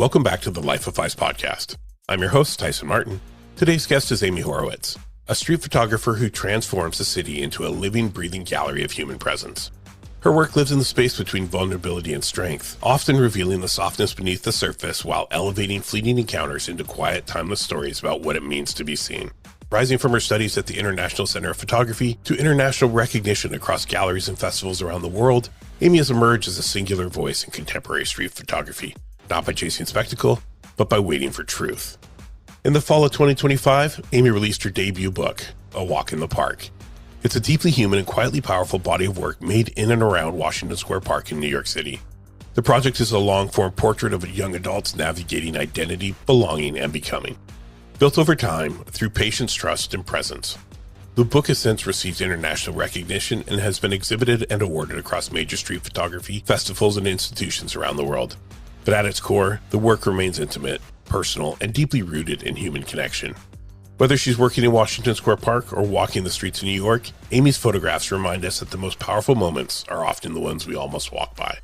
Welcome back to the Life of Phys Podcast. I'm your host, Tyson Martin. Today's guest is Amy Horowitz, a street photographer who transforms the city into a living, breathing gallery of human presence. Her work lives in the space between vulnerability and strength, often revealing the softness beneath the surface while elevating fleeting encounters into quiet, timeless stories about what it means to be seen. Rising from her studies at the International Center of Photography to international recognition across galleries and festivals around the world, Amy has emerged as a singular voice in contemporary street photography, not by chasing spectacle, but by waiting for truth. In the fall of 2025, Amy released her debut book, A Walk in the Park. It's a deeply human and quietly powerful body of work made in and around Washington Square Park in New York City. The project is a long-form portrait of young adults navigating identity, belonging, and becoming, built over time through patience, trust, and presence. The book has since received international recognition and has been exhibited and awarded across major street photography festivals and institutions around the world. But at its core, the work remains intimate, personal, and deeply rooted in human connection. Whether she's working in Washington Square Park or walking the streets of New York, Amy's photographs remind us that the most powerful moments are often the ones we almost walk by.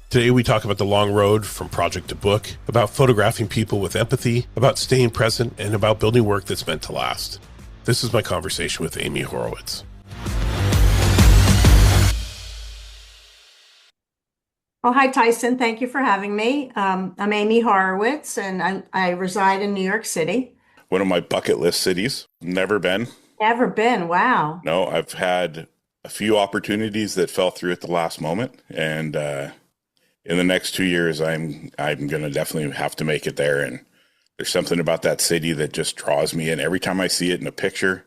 Today, we talk about the long road from project to book, about photographing people with empathy, about staying present, and about building work that's meant to last. This is my conversation with Amy Horowitz. Oh, hi, Tyson. Thank you for having me. I'm Amy Horowitz, and I reside in New York City. One of my bucket list cities. Never been. Never been. Wow. No, I've had a few opportunities that fell through at the last moment, and in the next 2 years, I'm going to definitely have to make it there. And there's something about that city that just draws me in every time I see it in a picture.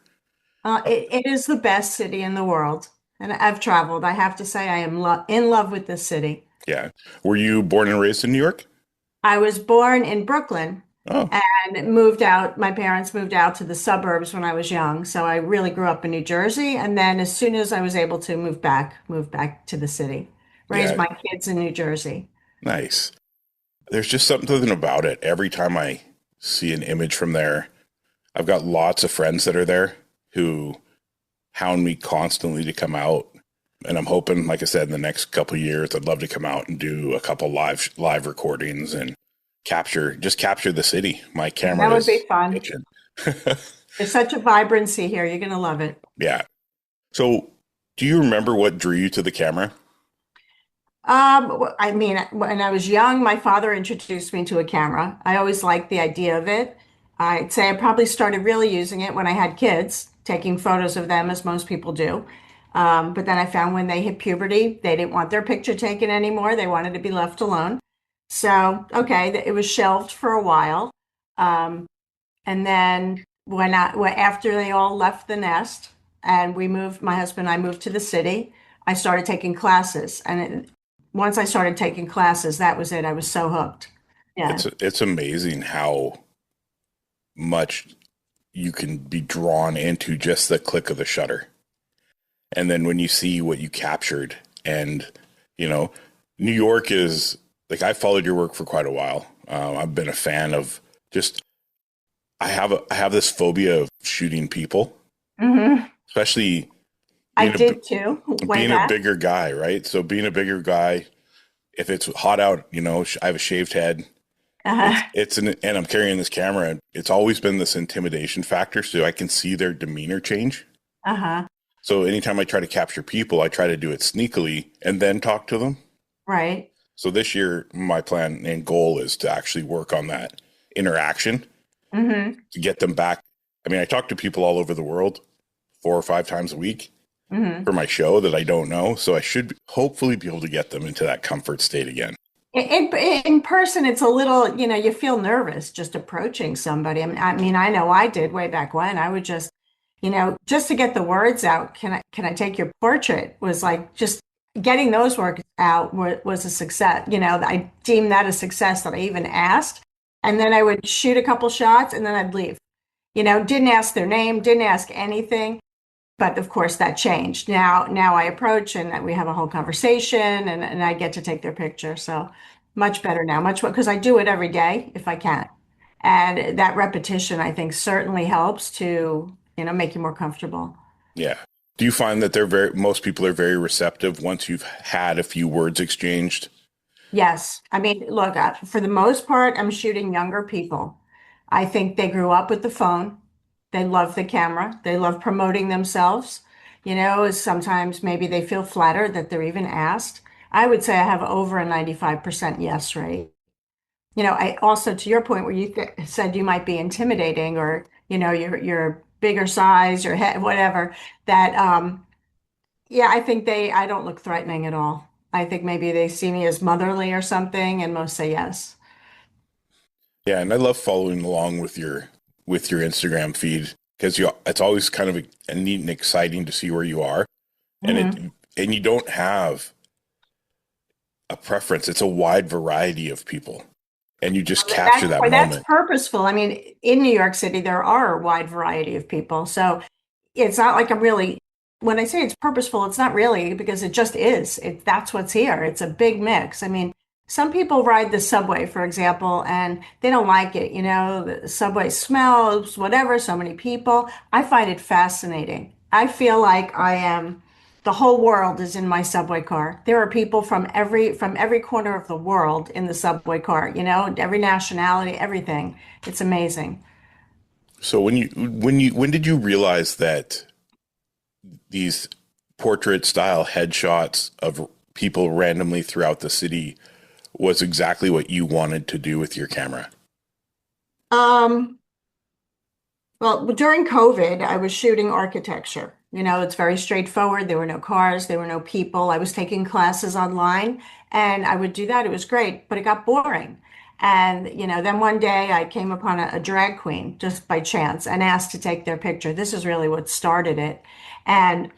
It is the best city in the world, and I've traveled. I have to say, I am in love with this city. Yeah. Were you born and raised in New York? I was born in Brooklyn. Oh. And moved out. My parents moved out to the suburbs when I was young, so I really grew up in New Jersey. And then, as soon as I was able to move back to the city. Raised my kids in New Jersey. Nice. There's just something about it. Every time I see an image from there, I've got lots of friends that are there who hound me constantly to come out. And I'm hoping, like I said, in the next couple of years, I'd love to come out and do a couple live recordings and capture the city. My camera. That would be fun. There's such a vibrancy here. You're going to love it. Yeah. So do you remember what drew you to the camera? I mean, when I was young, my father introduced me to a camera. I always liked the idea of it. I'd say I probably started really using it when I had kids, taking photos of them as most people do. But then I found when they hit puberty, they didn't want their picture taken anymore. They wanted to be left alone. So, okay, it was shelved for a while. And then after they all left the nest and my husband and I moved to the city, I started taking classes. And once I started taking classes, that was it. I was so hooked. Yeah. It's amazing how much you can be drawn into just the click of the shutter. And then when you see what you captured, and, New York is, like, I followed your work for quite a while. I've been a fan of I have this phobia of shooting people, especially. I did too. Being a bigger guy, right? So being a bigger guy, if it's hot out, I have a shaved head. And I'm carrying this camera, and it's always been this intimidation factor, so I can see their demeanor change. So anytime I try to capture people, I try to do it sneakily and then talk to them. Right. So this year, my plan and goal is to actually work on that interaction to get them back. I mean, I talk to people all over the world 4 or 5 times a week for my show that I don't know. So I should hopefully be able to get them into that comfort state again. In person, it's a little, you feel nervous just approaching somebody. I mean, I know I did way back when. I would just, just to get the words out, can I take your portrait, was like just getting those words out was a success. I deemed that a success that I even asked. And then I would shoot a couple shots and then I'd leave. Didn't ask their name, didn't ask anything. But of course that changed. Now I approach and we have a whole conversation and I get to take their picture. So much better now, because I do it every day if I can. And that repetition, I think, certainly helps to, make you more comfortable. Yeah. Do you find that most people are very receptive once you've had a few words exchanged Yes. I mean, look, for the most part, I'm shooting younger people. I think they grew up with the phone. They love the camera. They love promoting themselves. Sometimes maybe they feel flattered that they're even asked. I would say I have over a 95% yes rate. I also, to your point where you said you might be intimidating or, your bigger size, your head, whatever, that, yeah, I don't look threatening at all. I think maybe they see me as motherly or something, and most say yes. Yeah, and I love following along with your Instagram feed because it's always kind of a neat and exciting to see where you are, and it Hmm. and you don't have a preference. It's a wide variety of people, and you just capture that That's moment. purposeful. I mean, in New York City, there are a wide variety of people. So it's not like I'm really, when I say it's purposeful, it's not really because it just is. That's what's here. It's a big mix. I mean, some people ride the subway, for example, and they don't like it. The subway smells, whatever, so many people. I find it fascinating. I feel like the whole world is in my subway car. There are people from every corner of the world in the subway car, every nationality, everything. It's amazing. So when did you realize that these portrait style headshots of people randomly throughout the city was exactly what you wanted to do with your camera? Um, Well, during COVID, I was shooting architecture. It's very straightforward. There were no cars, there were no people. I was taking classes online and I would do that. It was great, but it got boring. And, then one day I came upon a drag queen just by chance and asked to take their picture. This is really what started it. And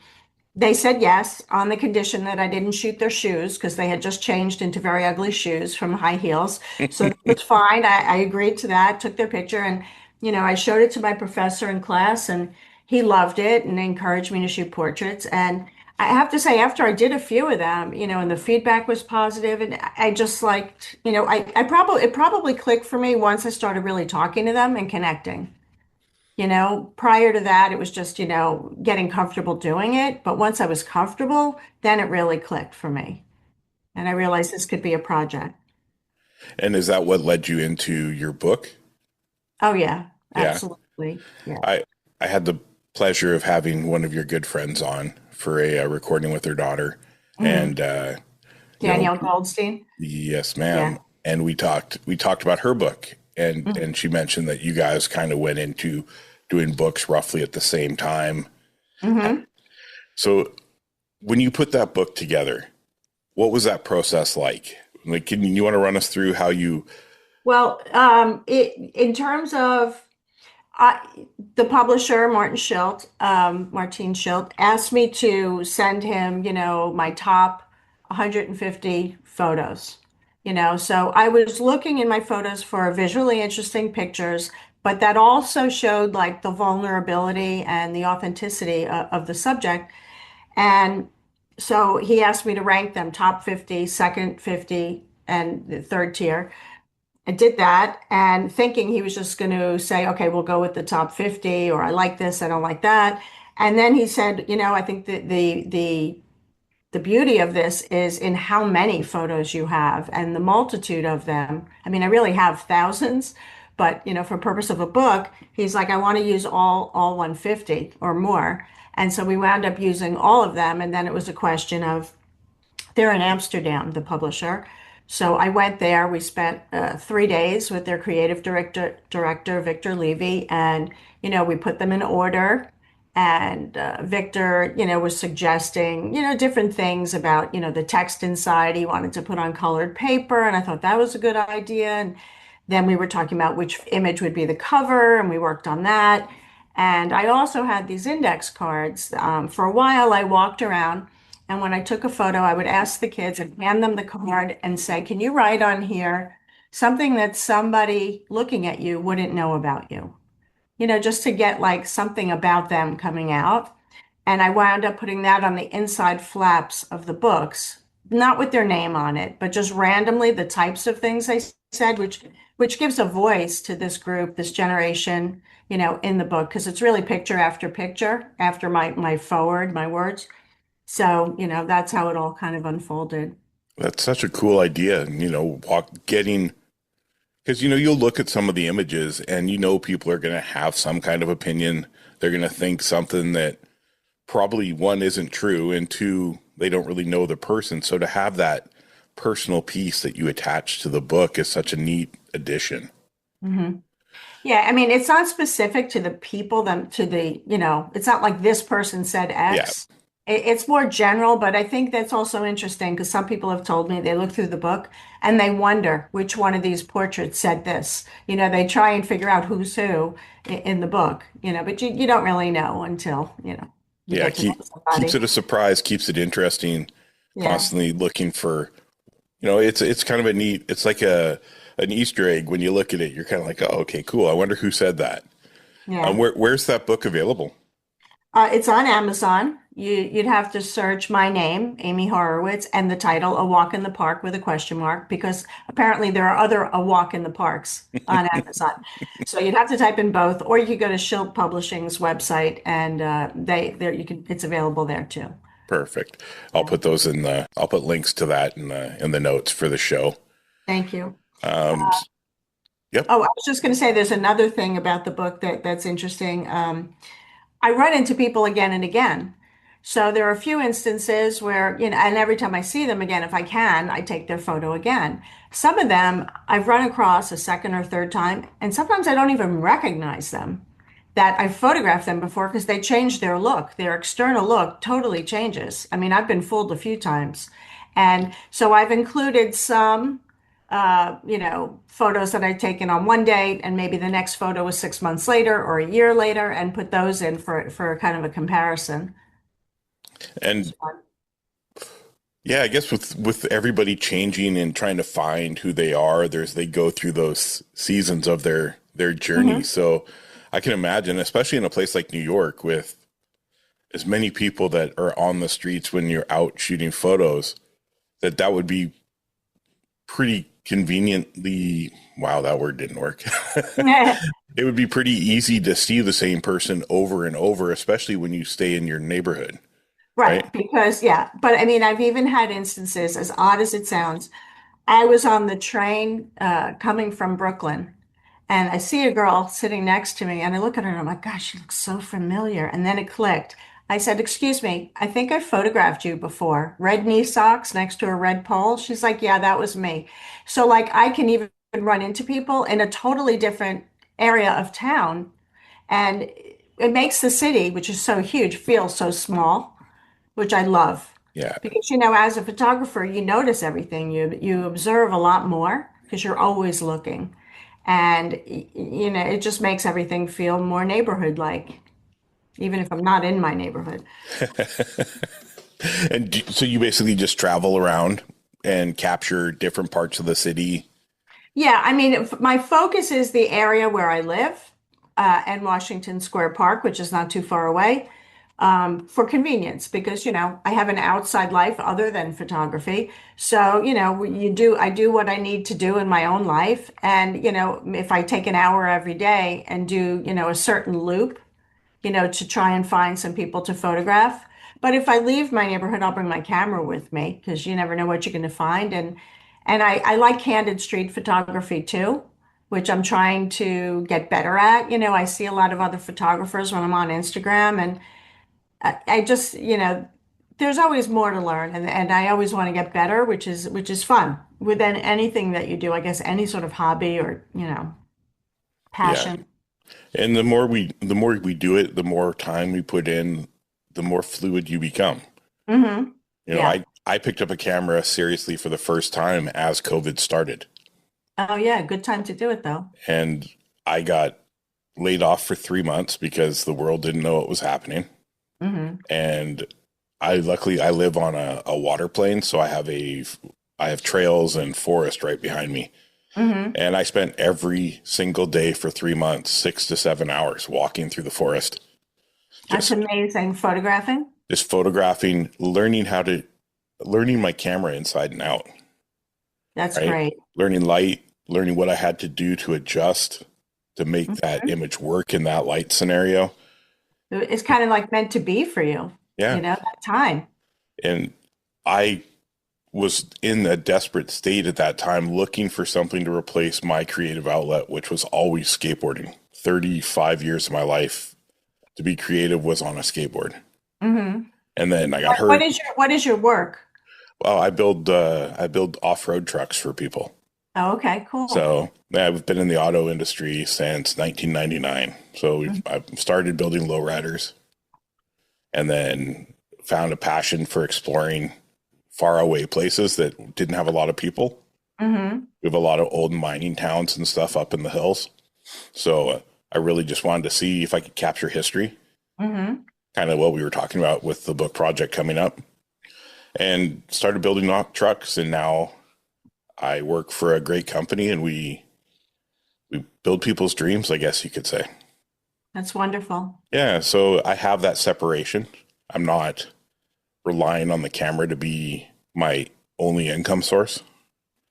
they said yes on the condition that I didn't shoot their shoes because they had just changed into very ugly shoes from high heels. So that was fine. I agreed to that, took their picture, and I showed it to my professor in class, and he loved it and encouraged me to shoot portraits. And I have to say, after I did a few of them, and the feedback was positive, and I just liked, it probably clicked for me once I started really talking to them and connecting. Prior to that, it was just, getting comfortable doing it. But once I was comfortable, then it really clicked for me. And I realized this could be a project. And is that what led you into your book? Oh, yeah, Yeah. absolutely. Yeah. I I had the pleasure of having one of your good friends on for a, recording with her daughter, Hmm. and you know, Danielle Goldstein. yes, Yeah. ma'am. And we talked about her book, and Mhm. she mentioned that you guys kind of went into doing books roughly at the same time. Hmm. So when you put that book together, what was that process like? Like, can you want to run us through how you? Well, in terms of the publisher, Martin Schilt, asked me to send him, my top 150 photos. So I was looking in my photos for visually interesting pictures, but that also showed like the vulnerability and the authenticity of the subject. And so he asked me to rank them top 50, second 50, and the third tier. I did that and thinking he was just going to say, okay, we'll go with the top 50, or I like this, I don't like that. And then he said, I think that the beauty of this is in how many photos you have and the multitude of them. I mean, I really have thousands, but for purpose of a book, he's like, I want to use all 150 or more. And so we wound up using all of them. And then it was a question of, they're in Amsterdam, the publisher. So I went there. We spent 3 days with their creative director Victor Levy, and we put them in order. And Victor, was suggesting, different things about, the text inside. He wanted to put on colored paper, and I thought that was a good idea. And then we were talking about which image would be the cover, and we worked on that. And I also had these index cards. For a while, I walked around, and when I took a photo, I would ask the kids and hand them the card and say, can you write on here something that somebody looking at you wouldn't know about you? Just to get like something about them coming out. And I wound up putting that on the inside flaps of the books, not with their name on it, but just randomly the types of things they said, which gives a voice to this group, this generation, in the book, because it's really picture after picture after my forward, my words. So, that's how it all kind of unfolded. That's such a cool idea. Getting, because, you'll look at some of the images and, people are going to have some kind of opinion. They're going to think something that probably one isn't true, and two, they don't really know the person. So to have that personal piece that you attach to the book is such a neat addition. Mm-hmm. Yeah, I mean, it's not specific to the people, it's not like this person said Yeah. X. It's more general, but I think that's also interesting because some people have told me they look through the book and they wonder which one of these portraits said this. They try and figure out who's who in the book, but you don't really know until, you Yeah. get to know Keeps somebody. it a surprise, keeps it interesting, Yeah. constantly looking for, it's kind of a neat, it's like an Easter egg. When you look at it, you're kind of like, oh, okay, cool. I wonder who said that. Yeah. Where's that book available? It's on Amazon. You'd have to search my name, Amy Horowitz, and the title, A Walk in the Park with a question mark, because apparently there are other A Walk in the Parks on Amazon. So you'd have to type in both, or you could go to Schilt Publishing's website and it's available there too. Perfect. I'll put those I'll put links to that in the notes for the show. Thank you. Um, yep. Oh, I was just going to say there's another thing about the book that's interesting. I run into people again and again. So there are a few instances where, and every time I see them again, if I can, I take their photo again. Some of them I've run across a second or third time, and sometimes I don't even recognize them, that I photographed them before because they changed their look. Their external look totally changes. I mean, I've been fooled a few times. And so I've included some photos that I'd taken on one date, and maybe the next photo was 6 months later or a year later, and put those in for kind of a comparison. And yeah, I guess with everybody changing and trying to find who they are, they go through those seasons of their journey. Mm-hmm. So I can imagine, especially in a place like New York, with as many people that are on the streets when you're out shooting photos, that would be pretty conveniently, wow, that word didn't work. It would be pretty easy to see the same person over and over, especially when you stay in your neighborhood. Right, because but I mean, I've even had instances, as odd as it sounds, I was on the train coming from Brooklyn, and I see a girl sitting next to me, and I look at her and I'm like, gosh, she looks so familiar. And then it clicked. I said, excuse me, I think I photographed you before. Red knee socks next to a red pole. She's like, yeah, that was me. So like I can even run into people in a totally different area of town, and it makes the city, which is so huge, feel so small, which I love. Yeah. Because, as a photographer, you notice everything. You observe a lot more because you're always looking. And, it just makes everything feel more neighborhood-like, even if I'm not in my neighborhood. And so you basically just travel around and capture different parts of the city. Yeah, I mean, my focus is the area where I live, and Washington Square Park, which is not too far away. For convenience, because I have an outside life other than photography. So I do what I need to do in my own life, and if I take an hour every day and do a certain loop, to try and find some people to photograph. But if I leave my neighborhood, I'll bring my camera with me because you never know what you're going to find. And I like candid street photography too, which I'm trying to get better at. I see a lot of other photographers when I'm on Instagram, and I just, there's always more to learn, and I always want to get better, which is fun with anything that you do, I guess, any sort of hobby or, Yeah. passion. And the more we do it, the more time we put in, the more fluid you become. Mm-hmm. Yeah. I picked up a camera seriously for the first time as COVID started. Oh yeah, good time to do it though. And I got laid off for 3 months because the world didn't know what was happening. Mm-hmm. And luckily I live on a water plane, so I have trails and forest right behind me. Mm-hmm. And I spent every single day for 3 months, 6 to 7 hours walking through the forest. That's amazing. Photographing? Just photographing, learning my camera inside and out. That's right? great. Learning light, learning what I had to do to adjust to make that image work in that light scenario. It's kind of like meant to be for you. Yeah. That time. And I was in a desperate state at that time, looking for something to replace my creative outlet, which was always skateboarding. 35 years of my life to be creative was on a skateboard. Mm-hmm. And then I got What hurt. what is your work? Well, I build off-road trucks for people. Oh, okay, cool. So yeah, I've been in the auto industry since 1999. So I've started building lowriders, and then found a passion for exploring faraway places that didn't have a lot of people. Mm-hmm. We have a lot of old mining towns and stuff up in the hills. So I really just wanted to see if I could capture history, Mm-hmm. kind of what we were talking about with the book project coming up, and started building trucks. And now I work for a great company, and we build people's dreams, I guess you could say. That's wonderful. Yeah, so I have that separation. I'm not relying on the camera to be my only income source.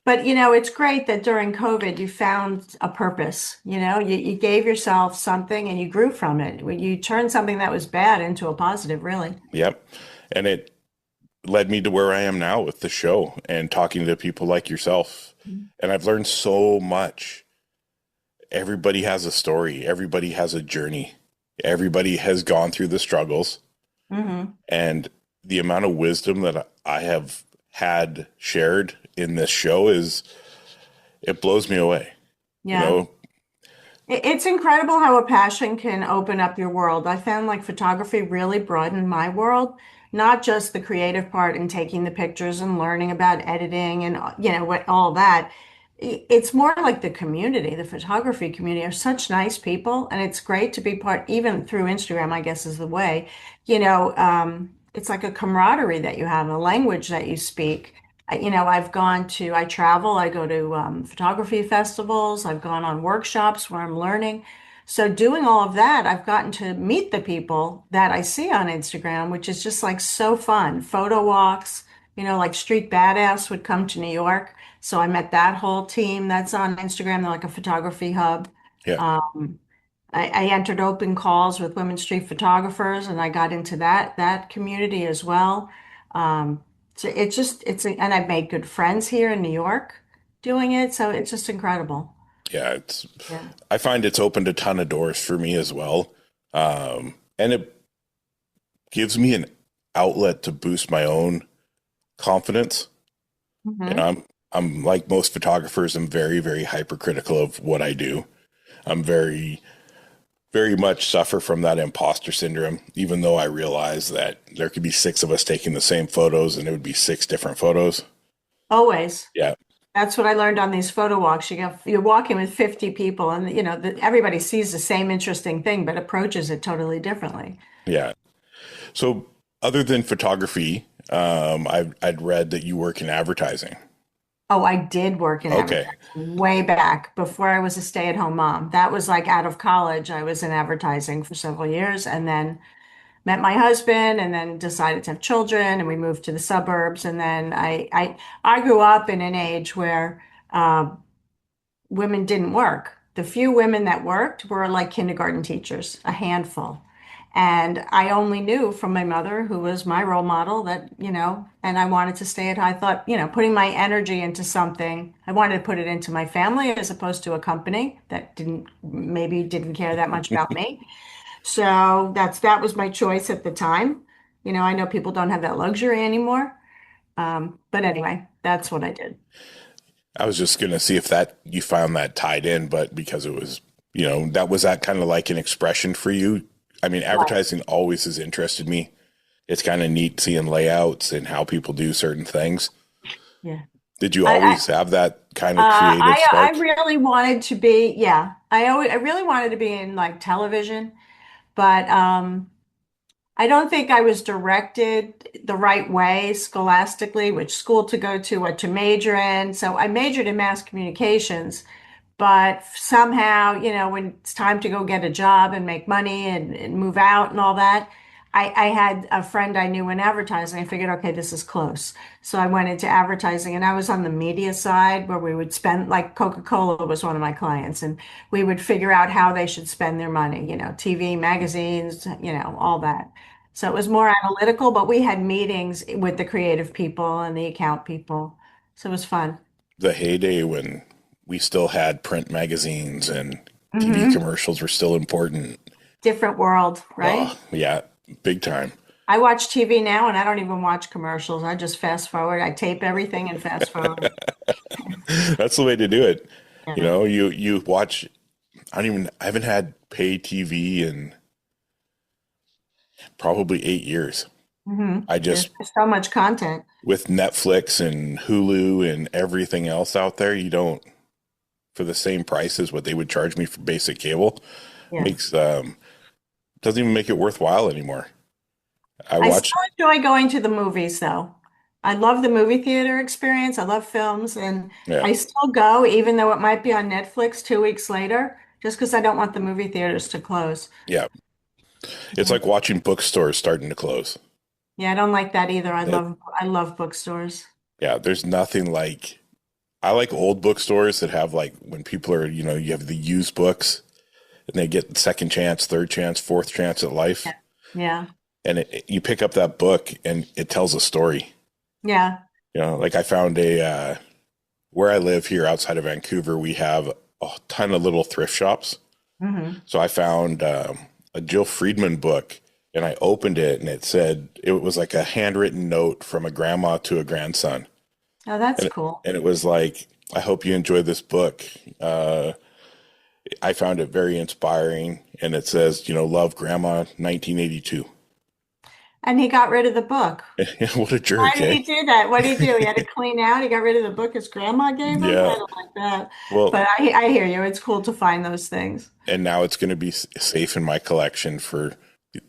But it's great that during COVID you found a purpose. You gave yourself something and you grew from it. When you turned something that was bad into a positive, really. Yep. And it led me to where I am now with the show and talking to people like yourself. Mm-hmm. And I've learned so much. Everybody has a story. Everybody has a journey. Everybody has gone through the struggles. Mm-hmm. And the amount of wisdom that I have had shared in this show it blows me away. Yeah. It's incredible how a passion can open up your world. I found like photography really broadened my world, not just the creative part and taking the pictures and learning about editing and what all that. It's more like the community, the photography community are such nice people, and it's great to be part, even through Instagram, I guess is the way. It's like a camaraderie that you have, a language that you speak. I travel, I go to photography festivals, I've gone on workshops where I'm learning. So doing all of that, I've gotten to meet the people that I see on Instagram, which is just like so fun. Photo walks, like Street Badass would come to New York. So I met that whole team that's on Instagram. They're like a photography hub. Yeah. I entered open calls with women street photographers, and I got into that community as well. So and I've made good friends here in New York doing it. So it's just incredible. Yeah. Yeah. I find it's opened a ton of doors for me as well. And it gives me an outlet to boost my own confidence. Mm-hmm. And I'm like most photographers, I'm very, very hypercritical of what I do. I'm very, very much suffer from that imposter syndrome, even though I realize that there could be 6 of us taking the same photos and it would be 6 different photos. Always. Yeah. That's what I learned on these photo walks. You're walking with 50 people, and everybody sees the same interesting thing, but approaches it totally differently. Yeah. So other than photography, I'd read that you work in advertising. Oh, I did work in Okay. advertising way back before I was a stay-at-home mom. That was like out of college. I was in advertising for several years, and then met my husband, and then decided to have children, and we moved to the suburbs. And then I grew up in an age where women didn't work. The few women that worked were like kindergarten teachers, a handful. And I only knew from my mother, who was my role model, that, and I wanted to stay at home. I thought, putting my energy into something, I wanted to put it into my family as opposed to a company that maybe didn't care that much about me. So that was my choice at the time. I know people don't have that luxury anymore. But anyway, that's what I did. I was just going to see if that you found that tied in, but because it was, that kind of like an expression for you. I mean, advertising always has interested me. It's kind of neat seeing layouts and how people do certain things. Yeah. Did you always have that kind of creative I spark? really wanted to be, yeah. I really wanted to be in like television, but I don't think I was directed the right way scholastically, which school to go to, what to major in. So I majored in mass communications, but somehow, when it's time to go get a job and make money and move out and all that, I had a friend I knew in advertising. I figured, okay, this is close. So I went into advertising, and I was on the media side where we would spend, like Coca-Cola was one of my clients, and we would figure out how they should spend their money, TV, magazines, all that. So it was more analytical, but we had meetings with the creative people and the account people. So it was fun. The heyday when we still had print magazines and TV Hmm. commercials were still important. Different world, right? Oh, yeah, big time. I watch TV now and I don't even watch commercials. I just fast forward. I tape everything and fast forward. That's the way to do it. You Yeah. know, you watch. I haven't had pay TV in probably 8 years. Hmm. I There's just, so much content. with Netflix and Hulu and everything else out there, you don't, for the same price as what they would charge me for basic cable, Yeah. makes, doesn't even make it worthwhile anymore. I I still watched, enjoy going to the movies though. I love the movie theater experience. I love films and yeah, I still go even though it might be on Netflix 2 weeks later, just because I don't want the movie theaters to close. yeah. It's Yeah. like watching bookstores starting to close. Yeah, I don't like that either. That, I love bookstores. yeah, there's nothing like, I like old bookstores that have like when people are, you have the used books and they get second chance, third chance, fourth chance at life. Yeah. Yeah. And you pick up that book and it tells a story. Yeah. Like I found where I live here outside of Vancouver, we have a ton of little thrift shops. Hmm. So I found a Jill Friedman book and I opened it and it was like a handwritten note from a grandma to a grandson. Oh, that's And, cool. and it was like, I hope you enjoy this book. I found it very inspiring. And it says, love grandma 1982. And he got rid of the book. What a Why jerk, did eh? he do that? What did he do? He had to clean out. He got rid of the book his grandma gave him. I Yeah. don't like that. Well, But I hear you. It's cool to find those things. and now it's going to be safe in my collection for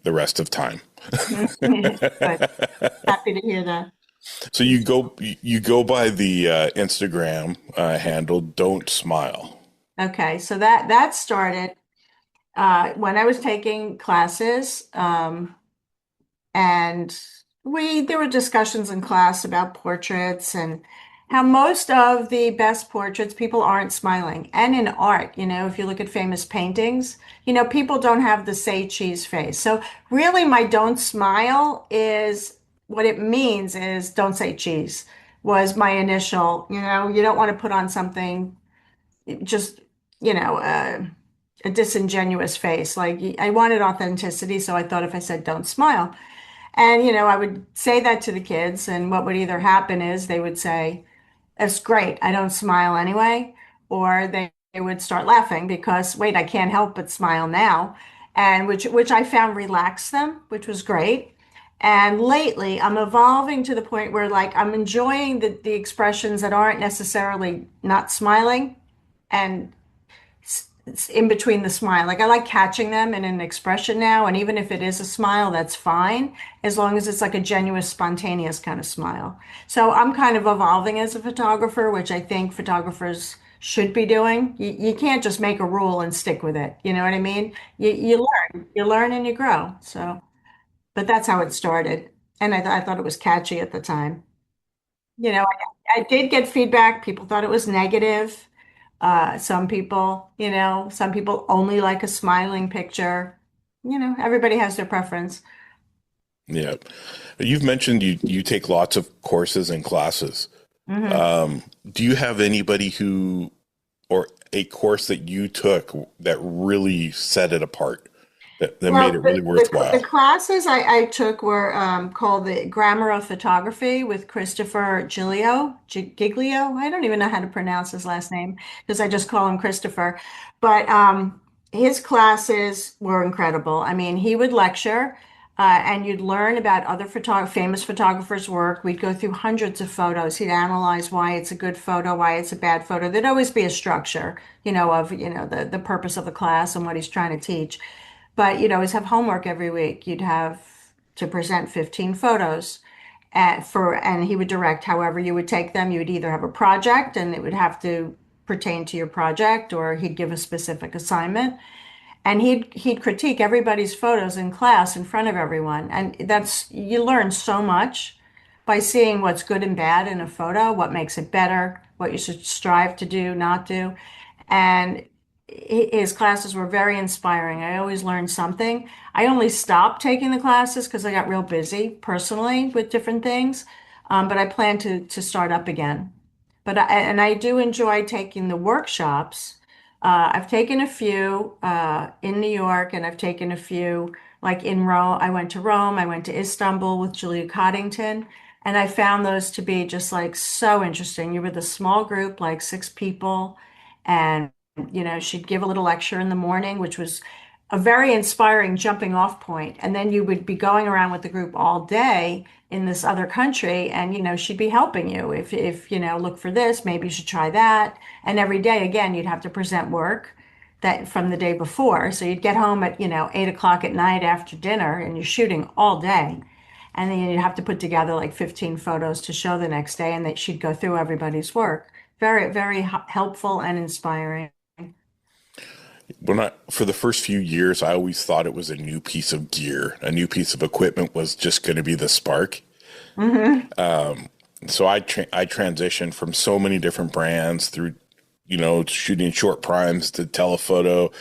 the rest of time. But happy to hear that. So you go by the Instagram handle Don't Smile. Okay, so that started when I was taking classes, and there were discussions in class about portraits and how most of the best portraits people aren't smiling. And in art, if you look at famous paintings, people don't have the say cheese face. So really my don't smile is what it means is don't say cheese was my initial, you don't want to put on something just, a disingenuous face. Like I wanted authenticity, so I thought if I said don't smile, and I would say that to the kids, and what would either happen is they would say, "It's great, I don't smile anyway," or they would start laughing because wait, I can't help but smile now, and which I found relaxed them, which was great. And lately, I'm evolving to the point where like I'm enjoying the expressions that aren't necessarily not smiling and it's in between the smile. Like I like catching them in an expression now, and even if it is a smile, that's fine, as long as it's like a genuine, spontaneous kind of smile. So I'm kind of evolving as a photographer, which I think photographers should be doing. You can't just make a rule and stick with it. You know what I mean? You learn and you grow. So, but that's how it started, and I thought it was catchy at the time. I did get feedback. People thought it was negative. Some people only like a smiling picture. Everybody has their preference. Yeah. You've mentioned you take lots of courses and classes. Hmm. Do you have anybody or a course that you took that really set it apart, that made Well, it really the worthwhile? classes I took were called the Grammar of Photography with Christopher Giglio. I don't even know how to pronounce his last name because I just call him Christopher. But his classes were incredible. I mean, he would lecture, and you'd learn about other famous photographers' work. We'd go through hundreds of photos. He'd analyze why it's a good photo, why it's a bad photo. There'd always be a structure, of the purpose of the class and what he's trying to teach. But you'd always have homework every week. You'd have to present 15 photos and he would direct however you would take them. You would either have a project and it would have to pertain to your project, or he'd give a specific assignment. And he'd critique everybody's photos in class in front of everyone. And you learn so much by seeing what's good and bad in a photo, what makes it better, what you should strive to do, not do. And his classes were very inspiring. I always learned something. I only stopped taking the classes because I got real busy personally with different things. But I plan to start up again. I do enjoy taking the workshops. I've taken a few in New York, and I've taken a few like in Rome. I went to Rome, I went to Istanbul with Julia Coddington, and I found those to be just like so interesting. You were the small group, like 6 people, and she'd give a little lecture in the morning, which was a very inspiring jumping off point. And then you would be going around with the group all day in this other country, and she'd be helping you if look for this, maybe you should try that. And every day again you'd have to present work that from the day before, so you'd get home at 8 o'clock at night after dinner, and you're shooting all day, and then you'd have to put together like 15 photos to show the next day, and that she'd go through everybody's work. Very, very helpful and inspiring. For the first few years, I always thought it was a new piece of gear, a new piece of equipment was just going to be the spark. So I transitioned from so many different brands through, shooting short primes to telephoto.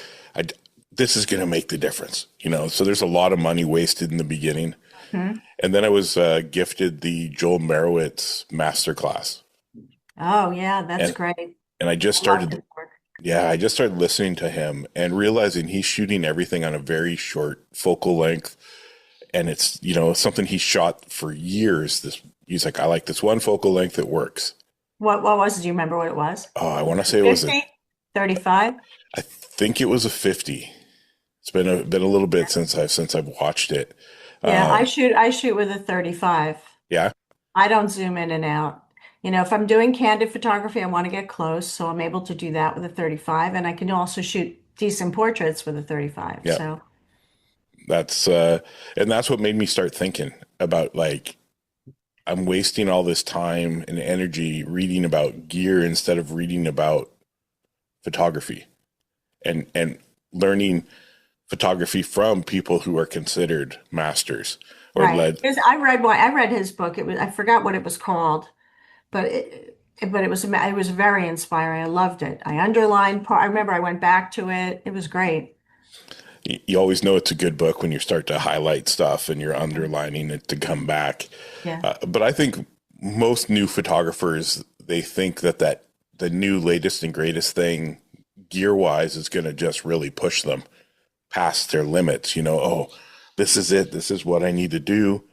This is going to make the difference, so there's a lot of money wasted in the beginning. And then I was gifted the Joel Merowitz masterclass. Oh yeah, that's great. And I just started. Yeah, I just started listening to him and realizing he's shooting everything on a very short focal length. And it's, something he shot for years. He's like, I like this one focal length that works. What was it? Do you remember what it was? Oh, I want to say it was 35. I think it was a 50. It's been a little bit since I've watched it. Yeah, I shoot with a 35. Yeah. I don't zoom in and out. If I'm doing candid photography, I want to get close, so I'm able to do that with a 35, and I can also shoot decent portraits with a 35. Yeah. So that's what made me start thinking about, like, I'm wasting all this time and energy reading about gear instead of reading about photography and learning photography from people who are considered masters or right. I read his book. I forgot what it was called. But it was very inspiring. I loved it. I underlined part. I remember I went back to it. It was great. You always know it's a good book when you start to highlight stuff and you're underlining it to come back. Yeah. But I think most new photographers, they think that the new latest and greatest thing gear wise is going to just really push them past their limits. Oh, this is it. This is what I need to do.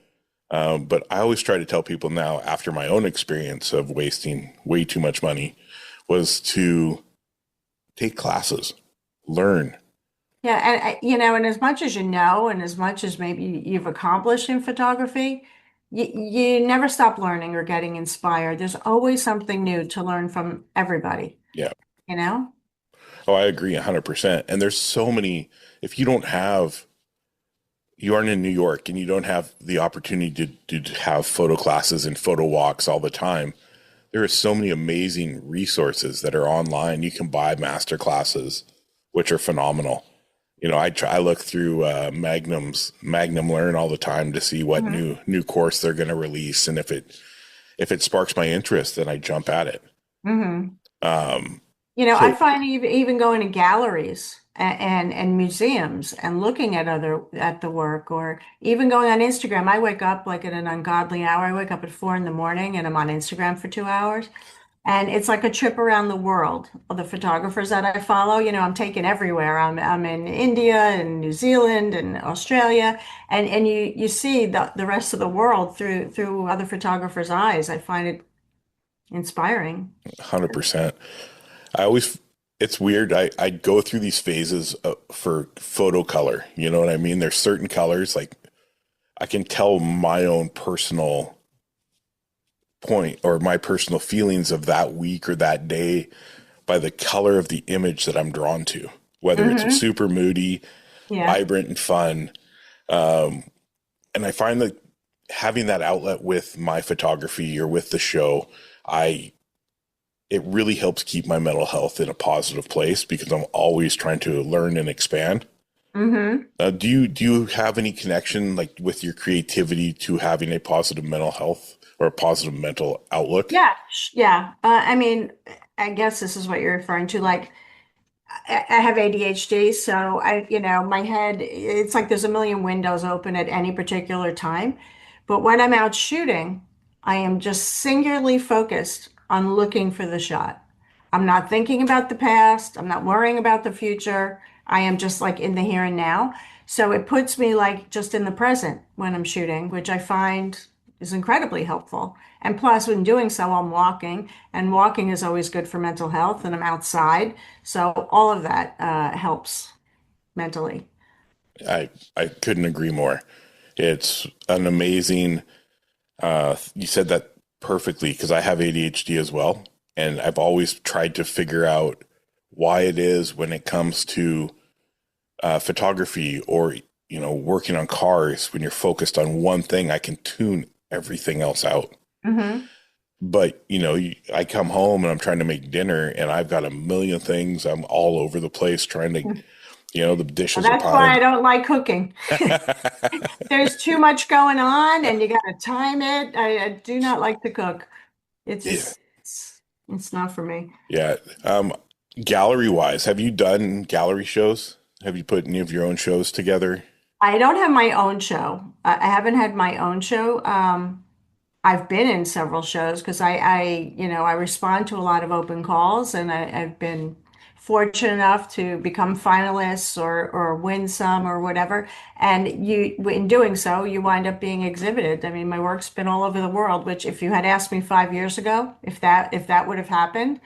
But I always try to tell people now, after my own experience of wasting way too much money, was to take classes, learn. Yeah, and as much as and as much as maybe you've accomplished in photography, you never stop learning or getting inspired. There's always something new to learn from everybody. Yeah. Oh, I agree 100%. And there's so many, if you aren't in New York and you don't have the opportunity to have photo classes and photo walks all the time, there are so many amazing resources that are online. You can buy master classes, which are phenomenal. I look through Magnum Learn all the time to see what new course they're going to release, and if it sparks my interest, then I jump at it. I find even going to galleries and museums and looking at the work, or even going on Instagram. I wake up like at an ungodly hour. I wake up at 4 a.m. and I'm on Instagram for 2 hours. And it's like a trip around the world of the photographers that I follow. I'm taken everywhere. I'm in India and New Zealand and Australia, and you see the rest of the world through other photographers' eyes. I find it inspiring. 100%. It's weird. I go through these phases for photo color. You know what I mean? There's certain colors, like I can tell my own personal point or my personal feelings of that week or that day by the color of the image that I'm drawn to, whether it's super moody, vibrant and fun. And I find that having that outlet with my photography or with the show, it really helps keep my mental health in a positive place because I'm always trying to learn and expand. Do you have any connection, like, with your creativity to having a positive mental health or a positive mental outlook? Yeah. I mean, I guess this is what you're referring to. Like, I have ADHD, so my head, it's like there's a million windows open at any particular time. But when I'm out shooting, I am just singularly focused on looking for the shot. I'm not thinking about the past. I'm not worrying about the future. I am just like in the here and now. So it puts me like just in the present when I'm shooting, which I find is incredibly helpful. And plus, when doing so, I'm walking, and walking is always good for mental health, and I'm outside. So all of that helps mentally. I couldn't agree more. It's an amazing, you said that perfectly because I have ADHD as well. And I've always tried to figure out why it is when it comes to photography or, working on cars, when you're focused on one thing, I can tune everything else out. Hmm. But, I come home and I'm trying to make dinner and I've got a million things. I'm all over the place trying to, the Well, dishes are that's why I piling. don't like cooking. There's too much going on, and you got to time it. I do not like to cook. It's Yeah. just, it's not for me. Yeah. Gallery wise, have you done gallery shows? Have you put any of your own shows together? I don't have my own show. I haven't had my own show. I've been in several shows because I respond to a lot of open calls, and I've been fortunate enough to become finalists or win some or whatever. And in doing so, you wind up being exhibited. I mean, my work's been all over the world, which if you had asked me 5 years ago, if that would have happened,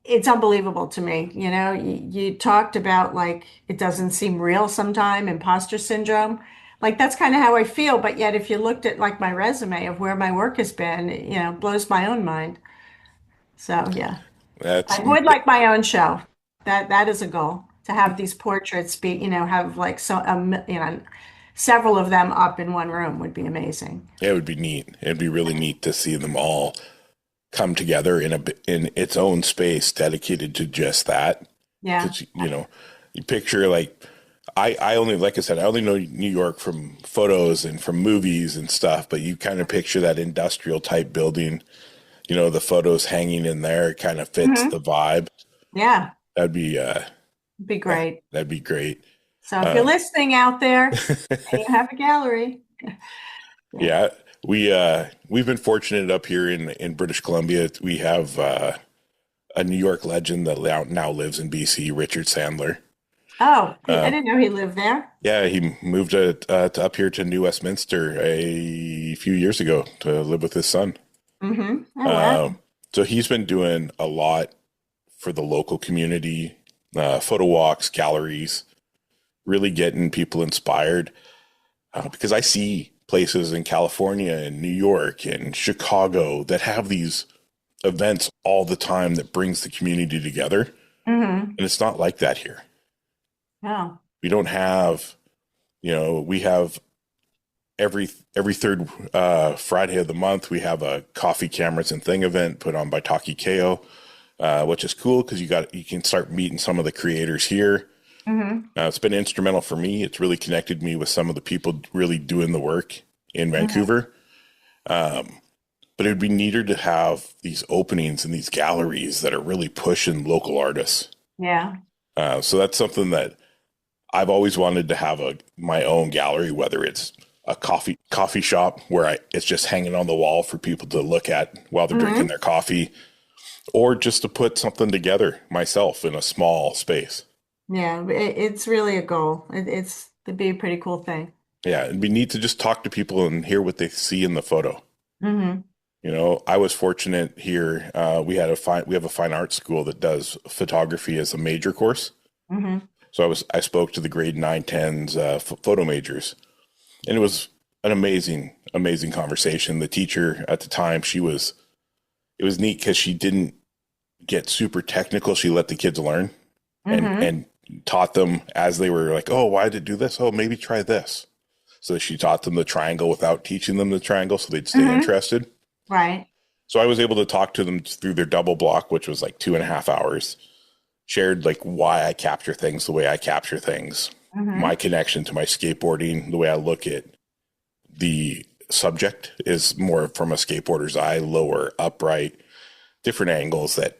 it's unbelievable to me. You talked about like it doesn't seem real sometime, imposter syndrome. Like that's kind of how I feel, but yet if you looked at like my resume of where my work has been, it blows my own mind. So yeah, That's I would like my own show. That is a goal to have these portraits be, have like several of them up in one room would be amazing. It would be neat. It'd be really neat to see them all come together in its own space dedicated to just that. Yeah. Because you picture like I only, like I said, I only know New York from photos and from movies and stuff, but you kind of picture that industrial type building, the photos hanging in there kind of fits Hmm. the vibe. Yeah. That'd be Be great. that'd be great. So if you're Uh, listening out there and you have a gallery, yeah. yeah, we've been fortunate up here in British Columbia. We have a New York legend that now lives in BC, Richard Sandler. Oh, I Uh, didn't know he lived there. yeah, he moved to up here to New Westminster a few years ago to live with his son. Hmm. Oh, wow. Um, so he's been doing a lot for the local community, photo walks, galleries, really getting people inspired. Because I see places in California and New York and Chicago that have these events all the time that brings the community together. Hmm. And it's not like that here. Oh. We don't have, we have every third Friday of the month, we have a coffee cameras and thing event put on by Taki Ko, which is cool because you can start meeting some of the creators here. Hmm. It's been instrumental for me. It's really connected me with some of the people really doing the work in Hmm. Vancouver. But it would be neater to have these openings and these galleries that are really pushing local artists. Yeah. So that's something that I've always wanted to have my own gallery, whether it's a coffee shop where it's just hanging on the wall for people to look at while they're drinking Hmm. their coffee, or just to put something together myself in a small space. Yeah. It's really a goal. It'd be a pretty cool thing. Yeah, it'd be neat to just talk to people and hear what they see in the photo. Hmm. I was fortunate here. We have a fine art school that does photography as a major course. Hmm. So I spoke to the grade 9, 10s photo majors, and it was an amazing conversation. The teacher at the time, it was neat because she didn't get super technical. She let the kids learn Hmm. and taught them as they were like, oh, why did it do this? Oh, maybe try this. So she taught them the triangle without teaching them the triangle so they'd stay Hmm. interested. Right. So I was able to talk to them through their double block, which was like 2.5 hours, shared like why I capture things the way I capture things, Hmm. my connection to my skateboarding, the way I look at the subject is more from a skateboarder's eye, lower, upright, different angles that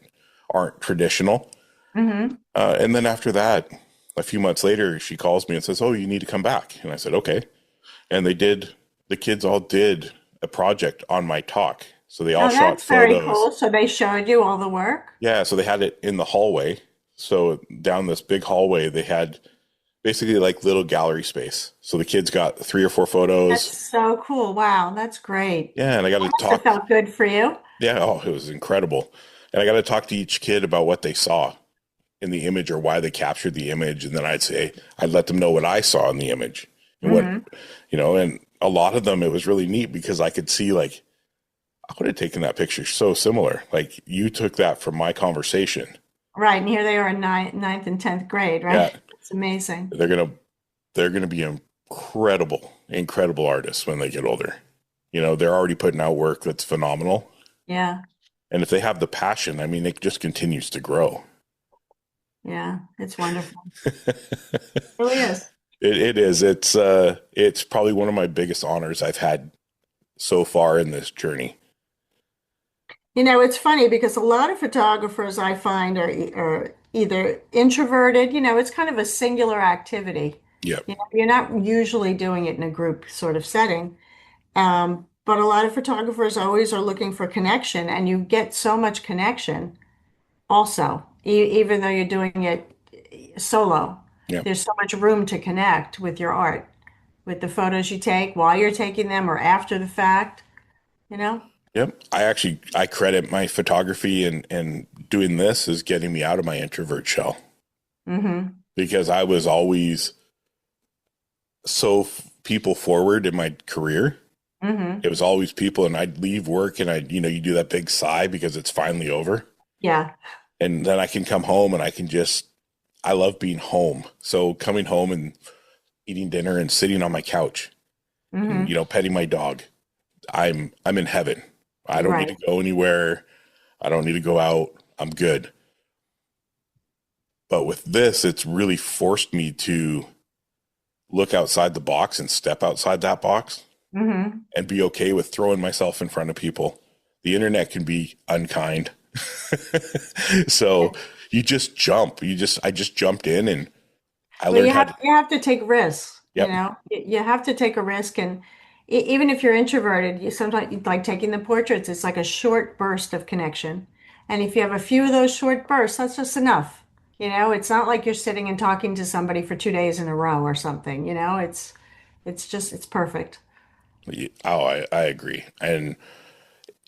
aren't traditional. Mm-hmm. And then after that, a few months later, she calls me and says, "Oh, you need to come back." And I said, "Okay." And the kids all did a project on my talk. So they all Oh, shot that's very photos. cool. So they showed you all the work? Yeah, so they had it in the hallway. So down this big hallway, they had basically like little gallery space. So the kids got 3 or 4 That's photos. so cool. Wow, that's great. Yeah, and I got to Must have talk. felt good for you. Yeah, oh, it was incredible. And I got to talk to each kid about what they saw in the image or why they captured the image. And then I'd let them know what I saw in the image and what, Hmm. and a lot of them, it was really neat because I could see like, I would have taken that picture so similar. Like you took that from my conversation. Right. And here they are in ninth and 10th grade, Yeah, right? It's amazing. they're gonna be incredible artists when they get older. They're already putting out work that's phenomenal. Yeah. And if they have the passion, I mean, it just continues to grow. Yeah. It's wonderful. It really is. It is. It's probably one of my biggest honors I've had so far in this journey. It's funny because a lot of photographers I find are either introverted, it's kind of a singular activity. Yep. You're not usually doing it in a group sort of setting. But a lot of photographers always are looking for connection, and you get so much connection also, even though you're doing it solo. Yep. There's so much room to connect with your art, with the photos you take while you're taking them or after the fact, you know? Yep. I credit my photography and doing this as getting me out of my introvert shell Mm-hmm. because I was always so people forward in my career. Mm-hmm. It was always people, and I'd leave work and you do that big sigh because it's finally over. Yeah. And then I can come home and I love being home. So coming home and eating dinner and sitting on my couch, Mm-hmm. and, petting my dog, I'm in heaven. I don't need Right. to go anywhere. I don't need to go out. I'm good. But with this, it's really forced me to look outside the box and step outside that box Mm-hmm. and be okay with throwing myself in front of people. The internet can be unkind. So you just jump. I just jumped in and I Well, learned how to. you have to take risks, Yep. You have to take a risk, and even if you're introverted, you sometimes like taking the portraits, it's like a short burst of connection. And if you have a few of those short bursts, that's just enough. It's not like you're sitting and talking to somebody for 2 days in a row or something, it's perfect. Oh, I agree. And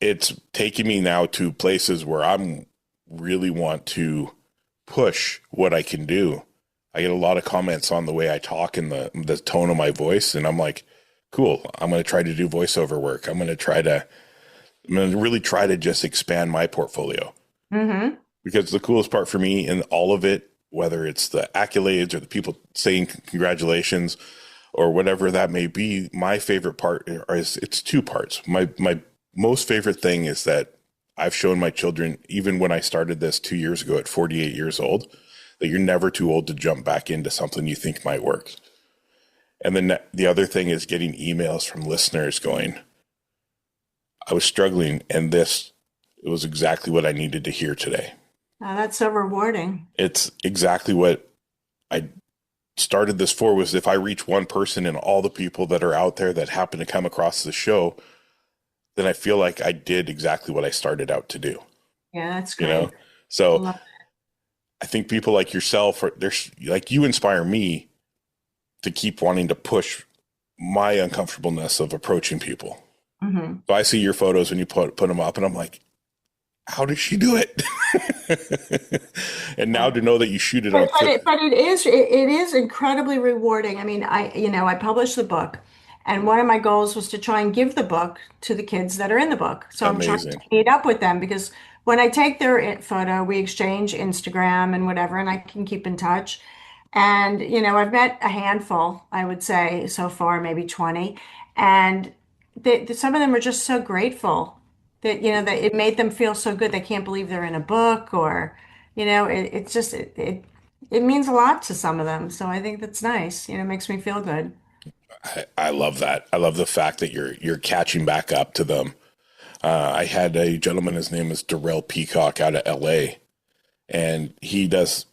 it's taking me now to places where I'm really want to push what I can do. I get a lot of comments on the way I talk and the tone of my voice. And I'm like, cool, I'm going to try to do voiceover work. I'm going to really try to just expand my portfolio. Mm-hmm. Because the coolest part for me in all of it, whether it's the accolades or the people saying congratulations or whatever that may be, my favorite part is it's 2 parts. My most favorite thing is that I've shown my children, even when I started this 2 years ago at 48 years old, that you're never too old to jump back into something you think might work. And then the other thing is getting emails from listeners going, I was struggling and it was exactly what I needed to hear today. That's so rewarding. It's exactly what I started this for, was if I reach one person and all the people that are out there that happen to come across the show, then I feel like I did exactly what I started out to do. Yeah, that's You great. know, so Love I think people like yourself, like you inspire me to keep wanting to push my uncomfortableness of approaching people. Mm-hmm. So I see your photos when you put them up and I'm like, how did she do it? And now to know that you shoot it on. But it is incredibly rewarding. I mean, I published the book, and one of my goals was to try and give the book to the kids that are in the book. So I'm trying to Amazing. meet up with them because when I take their photo, we exchange Instagram and whatever, and I can keep in touch. And I've met a handful, I would say so far, maybe 20, and some of them are just so grateful that it made them feel so good. They can't believe they're in a book, or it's just it means a lot to some of them. So I think that's nice. It makes me feel good. I love that. I love the fact that you're catching back up to them. I had a gentleman, his name is Darrell Peacock out of LA, and he does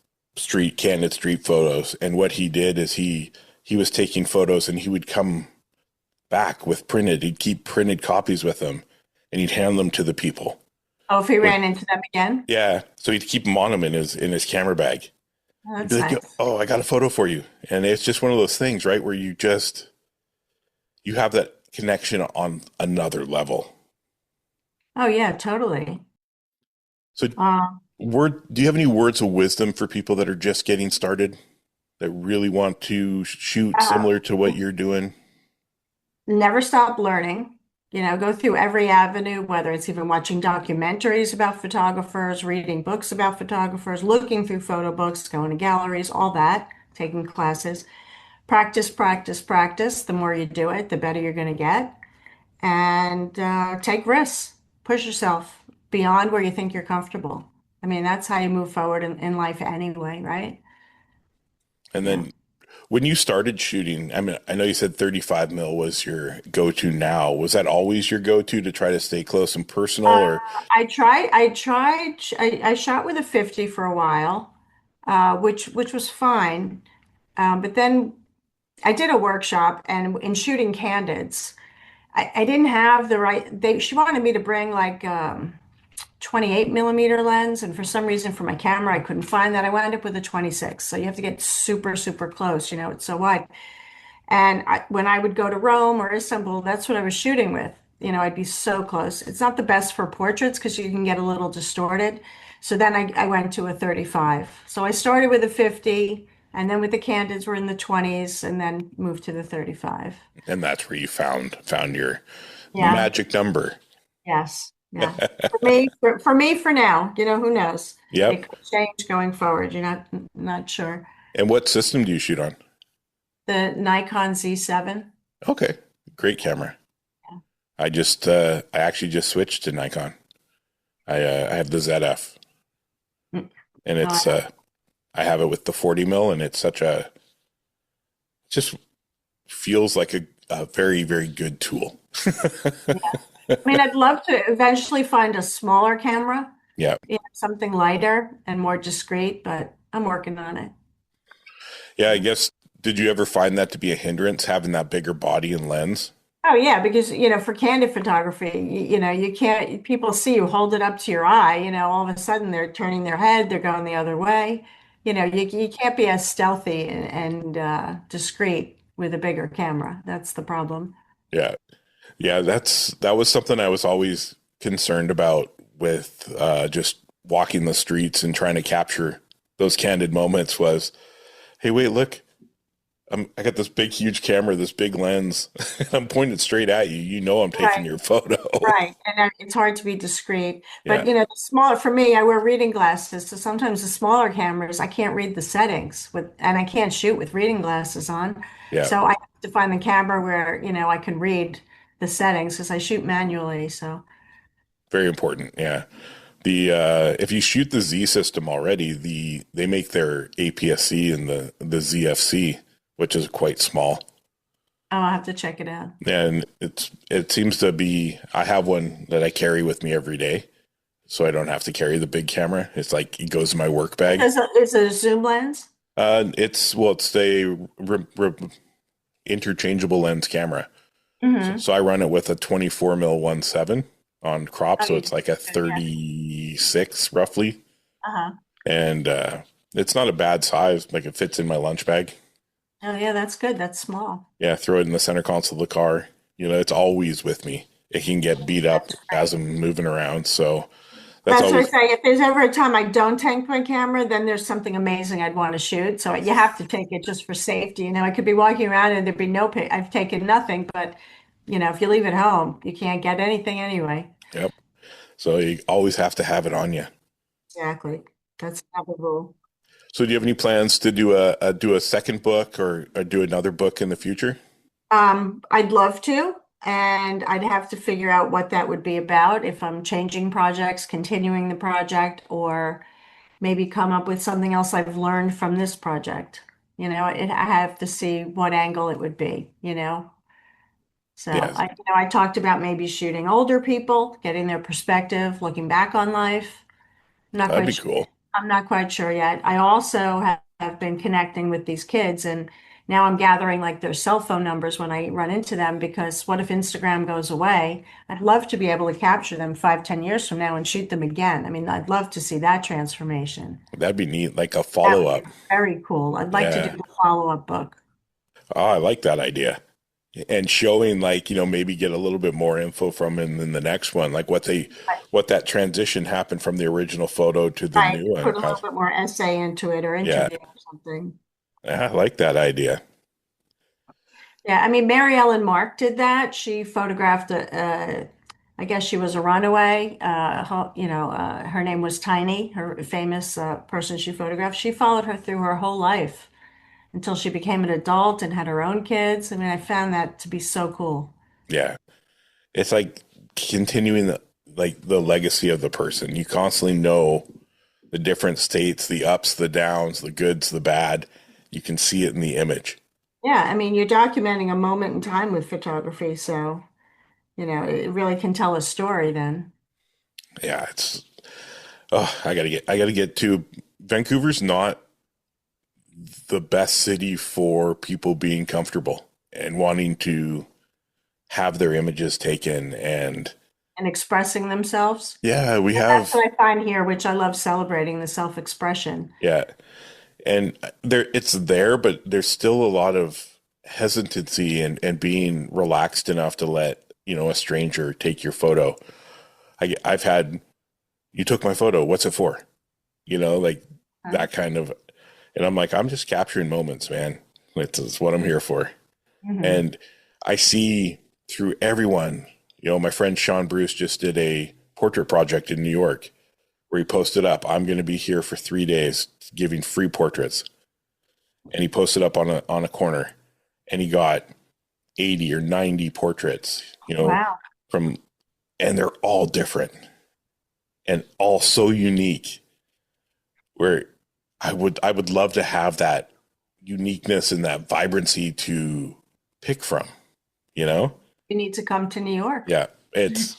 candid street photos. And what he did is he was taking photos, and he would come back with he'd keep printed copies with him, and he'd hand them to the people. Oh, if he ran into them again? Yeah. So he'd keep them on him in his camera bag. Oh, He'd that's be like, nice. "Oh, I got a photo for you." And it's just one of those things, right? Where you have that connection on another level. Oh, yeah, totally. So Uh, do you have any words of wisdom for people that are just getting started, that really want to shoot uh, similar to what you're doing? Never stop learning. Go through every avenue, whether it's even watching documentaries about photographers, reading books about photographers, looking through photo books, going to galleries, all that, taking classes. Practice, practice, practice. The more you do it, the better you're going to get. And take risks. Push yourself beyond where you think you're comfortable. I mean, that's how you move forward in life anyway, right? And Yeah. then when you started shooting, I mean, I know you said 35 mil was your go-to now. Was that always your go-to to try to stay close and personal, Uh, or? I shot with a 50 for a while, which was fine. But then I did a workshop, and in shooting candids, I didn't have the right, she wanted me to bring like 28 millimeter lens. And for some reason for my camera, I couldn't find that. I wound up with a 26. So you have to get super, super close. It's so wide. And when I would go to Rome or Istanbul, that's what I was shooting with. I'd be so close. It's not the best for portraits because you can get a little distorted. So then I went to a 35. So I started with a 50, and then with the candids we're in the 20s, and then moved to the 35. And that's where you found your Yeah. magic number. Yes. Yeah. For me, for now, who knows? Yep. It could change going forward. You're not sure. And what system do you shoot on? The Nikon Z7. Okay, great camera. I actually just switched to Nikon. I have the ZF, Mm. and No, it's I have it with the 40 mil, and it's just feels like a very, very good tool. yeah. I mean, I'd love to eventually find a smaller camera, Yeah. something lighter and more discreet, but I'm working on it. Yeah, I guess, did you ever find that to be a hindrance, having that bigger body and lens? Oh yeah, because for candid photography, you can't, people see you hold it up to your eye, all of a sudden they're turning their head, they're going the other way. You can't be as stealthy and discreet with a bigger camera. That's the problem. Yeah. Yeah, that was something I was always concerned about with just walking the streets and trying to capture those candid moments was, hey, wait, look, I got this big, huge camera, this big lens. I'm pointed straight at you. You know I'm taking Right. your photo. Right. And it's hard to be discreet. But, Yeah, the smaller, for me, I wear reading glasses. So sometimes the smaller cameras, I can't read the settings and I can't shoot with reading glasses on. yeah, So I have to find the camera where, I can read the settings because I shoot manually. So, very important. Yeah, the if you shoot the Z system already, they make their APS-C and the ZFC, which is quite small. I'll have to check it out. And it seems to be, I have one that I carry with me every day, so I don't have to carry the big camera. It's like it goes in my work bag. Is it a zoom lens? It's a interchangeable lens camera. Mm-hmm. So I run it with a 24 mil 1.7 on crop, Oh, so you it's like a do, yeah. 36 roughly, Uh-huh. and it's not a bad size. Like it fits in my lunch bag. Oh, yeah, that's good. That's small. Yeah, throw it in the center console of the car. It's always with me. It can get beat up That's as great. I'm moving around, so that's That's what I always. say. If there's ever a time I don't take my camera, then there's something amazing I'd want to shoot. So you have to take it just for safety. I could be walking around and there'd be no I've taken nothing, but if you leave it home, you can't get anything anyway. Yep. So you always have to have it on you. Exactly. That's another rule. So do you have any plans to do a second book or do another book in the future? I'd love to, and I'd have to figure out what that would be about, if I'm changing projects, continuing the project, or maybe come up with something else I've learned from this project. I have to see what angle it would be. So Yes, I talked about maybe shooting older people, getting their perspective, looking back on life. I'm not that'd quite be sure cool. I'm not quite sure yet. I also have been connecting with these kids, and now I'm gathering like their cell phone numbers when I run into them, because what if Instagram goes away? I'd love to be able to capture them 5, 10 years from now and shoot them again. I mean, I'd love to see that transformation. That'd be neat, like a That follow would up. be very cool. I'd like to do Yeah. the follow-up book. Oh, I like that idea. And showing like, maybe get a little bit more info from him in the next one, like what that transition happened from the original photo to the Right. new one. Put a little bit more essay into it or Yeah, interview or something. I like that idea. Yeah, I mean, Mary Ellen Mark did that. She photographed I guess she was a runaway. Her name was Tiny, her famous person she photographed. She followed her through her whole life until she became an adult and had her own kids. I mean, I found that to be so cool. Yeah. It's like continuing the legacy of the person. You constantly know the different states, the ups, the downs, the goods, the bad. You can see it in the image. Yeah, I mean, you're documenting a moment in time with photography, so, it really can tell a story then. Yeah, I gotta get to Vancouver's not the best city for people being comfortable and wanting to have their images taken. And And expressing themselves. yeah, we That's have, what I find here, which I love celebrating the self-expression. yeah, and it's there, but there's still a lot of hesitancy and being relaxed enough to let, a stranger take your photo. I've had, you took my photo, what's it for? Like that kind of, and I'm like, I'm just capturing moments, man. It's what I'm here for. Mhm. And I see through everyone, my friend Sean Bruce just did a portrait project in New York where he posted up, I'm going to be here for 3 days giving free portraits. And he posted up on a corner, and he got 80 or 90 portraits, Wow. and they're all different and all so unique, where I would love to have that uniqueness and that vibrancy to pick from, You need to come to New York. Yeah, it's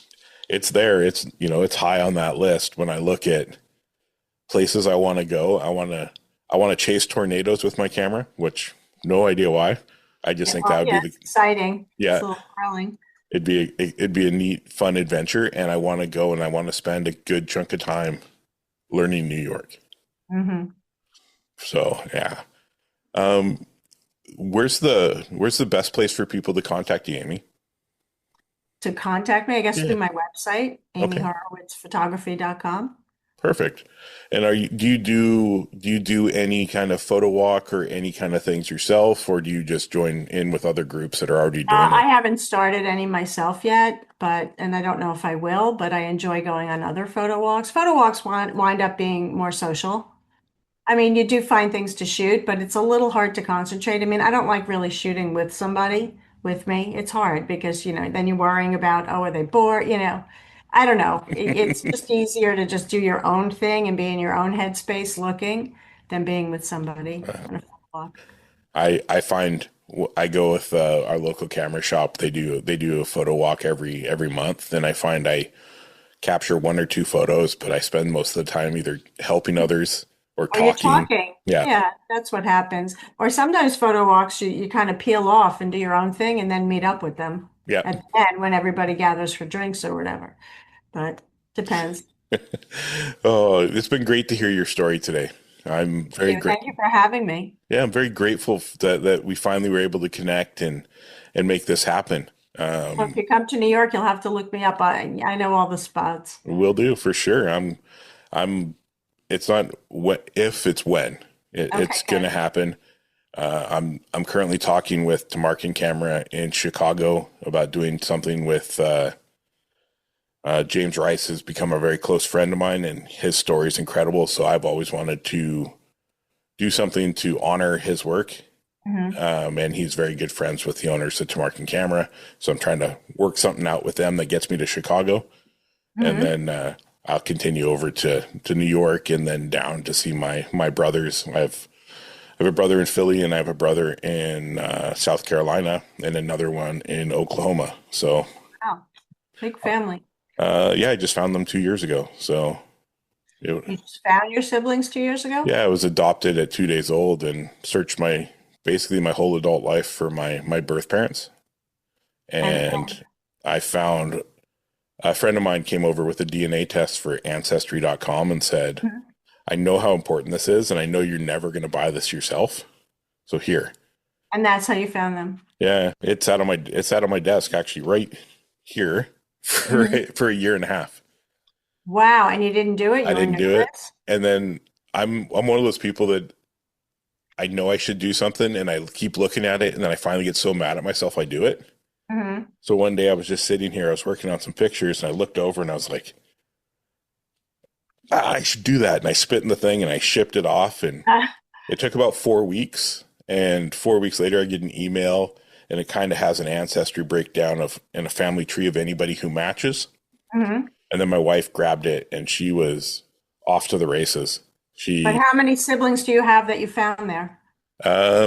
there. It's high on that list. When I look at places I want to go, I want to chase tornadoes with my camera, which no idea why. I just think that would be it's exciting. yeah, It's a little thrilling. it'd be a neat, fun adventure, and I want to go and I want to spend a good chunk of time learning New York. Hmm. So yeah, where's the best place for people to contact you, Amy? To contact me, I guess Yeah. through my website, Okay. amyhorowitzphotography.com. Perfect. And do you do any kind of photo walk or any kind of things yourself, or do you just join in with other groups that are already doing I it? haven't started any myself yet, and I don't know if I will, but I enjoy going on other photo walks. Photo walks wind up being more social. I mean, you do find things to shoot, but it's a little hard to concentrate. I mean, I don't like really shooting with somebody with me. It's hard because, then you're worrying about, oh, are they bored? I don't know. It's just easier to just do your own thing and be in your own headspace looking than being with somebody on a photo walk. I find I go with our local camera shop. They do a photo walk every month, and I find I capture one or two photos, but I spend most of the time either helping others or Or you're talking. talking. Yeah, Yeah, that's what happens. Or sometimes photo walks, you kind of peel off and do your own thing and then meet up with them yeah. at the end when everybody gathers for drinks or whatever. But depends. Oh, it's been great to hear your story today. I'm Thank very you. great. Thank you for having me. Yeah, I'm very grateful that we finally were able to connect and make this happen. Well, if you come to New York, you'll have to look me up. I know all the spots. Will do for sure. I'm. It's not what if, it's when. Okay, It's going to good. happen. I'm currently talking with Tamarkin Camera in Chicago about doing something with James Rice. Has become a very close friend of mine, and his story is incredible. So I've always wanted to do something to honor his work. Mhm. And he's very good friends with the owners of Tamarkin Camera. So I'm trying to work something out with them that gets me to Chicago. And Mhm. then I'll continue over to New York and then down to see my brothers. I have a brother in Philly, and I have a brother in South Carolina, and another one in Oklahoma. So Wow, big family. yeah, I just found them 2 years ago. So You just found your siblings 2 years ago? Yeah, I was adopted at 2 days old and searched basically my whole adult life for my birth parents. And I found a friend of mine came over with a DNA test for ancestry.com and said, Mhm. I know how important this is, and I know you're never going to buy this yourself. So here. And that's how you found them. Yeah, it's out on my desk actually right here for Mhm. for a year and a half. Wow. And you didn't do it? I You were didn't do it. nervous? And then I'm one of those people that I know I should do something and I keep looking at it and then I finally get so mad at myself I do it. Mm-hmm. So one day I was just sitting here, I was working on some pictures and I looked over and I was like, I should do that. And I spit in the thing and I shipped it off and it took about 4 weeks. And 4 weeks later I get an email and it kind of has an ancestry breakdown and a family tree of anybody who matches. Mm-hmm. And then my wife grabbed it and she was off to the races. But how many siblings do you have that you found there?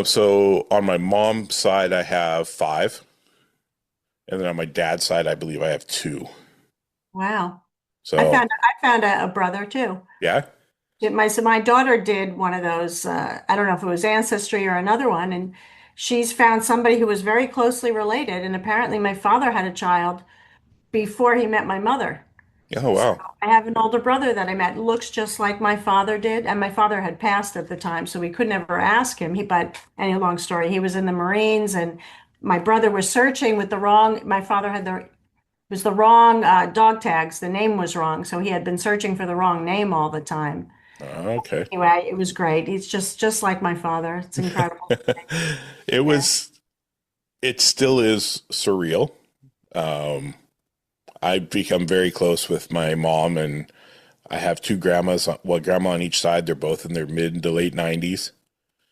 So on my mom's side, I have 5. And then on my dad's side, I believe I have 2. Wow. So I found a brother too. yeah. So my daughter did one of those, I don't know if it was Ancestry or another one, and she's found somebody who was very closely related. And apparently my father had a child before he met my mother. Oh, wow. I have an older brother that I met, looks just like my father did, and my father had passed at the time, so we could never ask him. But any long story, he was in the Marines, and my brother was searching with my father had was the wrong dog tags. The name was wrong, so he had been searching for the wrong name all the time. Okay. Anyway, it was great. He's just like my father. It's incredible. It still is surreal. I've become very close with my mom and I have 2 grandmas, grandma on each side. They're both in their mid to late 90s.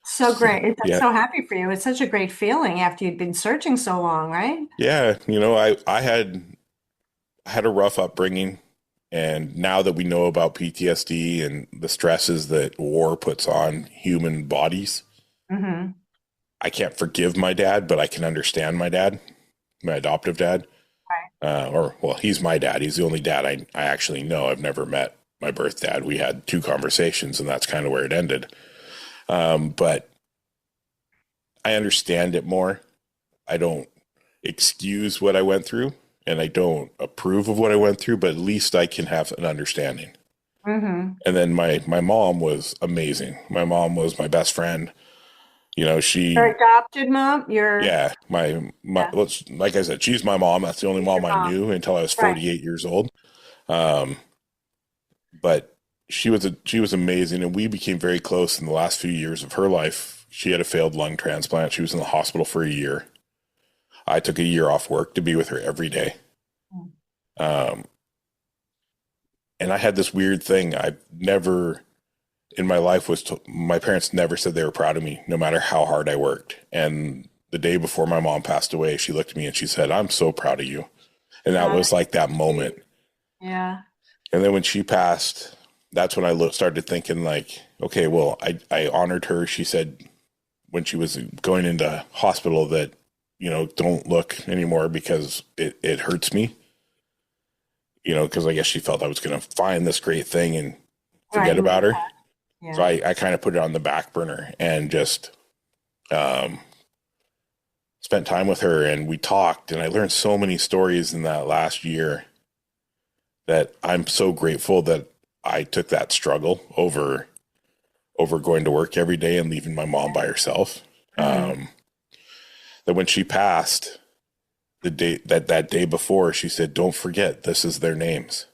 So great. I'm Yeah. so happy for you. It's such a great feeling after you'd been searching so long, right? Yeah. I had a rough upbringing. And now that we know about PTSD and the stresses that war puts on human bodies, Mm-hmm. I can't forgive my dad, but I can understand my dad, my adoptive dad. He's my dad. He's the only dad I actually know. I've never met my birth dad. We had 2 conversations and that's kind of where it ended. But I understand it more. I don't excuse what I went through and I don't approve of what I went through, but at least I can have an understanding. Mm-hmm. And then my mom was amazing. My mom was my best friend. Your adopted mom? Yeah, Yeah. well, like I said, she's my mom. That's the only mom Your I mom. knew until I was Right. 48 years old. But she was amazing, and we became very close in the last few years of her life. She had a failed lung transplant. She was in the hospital for a year. I took a year off work to be with her every day. And I had this weird thing. I've never in my life my parents never said they were proud of me, no matter how hard I worked. And the day before my mom passed away, she looked at me and she said, "I'm so proud of you." And that was like that moment. Yeah. And then when she passed, that's when I started thinking like, okay, well, I honored her. She said when she was going into hospital that, don't look anymore because it hurts me, because I guess she felt I was going to find this great thing and forget about her. Yeah. So I kind of put it on the back burner and just spent time with her and we talked and I learned so many stories in that last year that I'm so grateful that I took that struggle over going to work every day and leaving my mom by herself. Mm-hmm. That when she passed, the day that day before, she said, "Don't forget, this is their names,"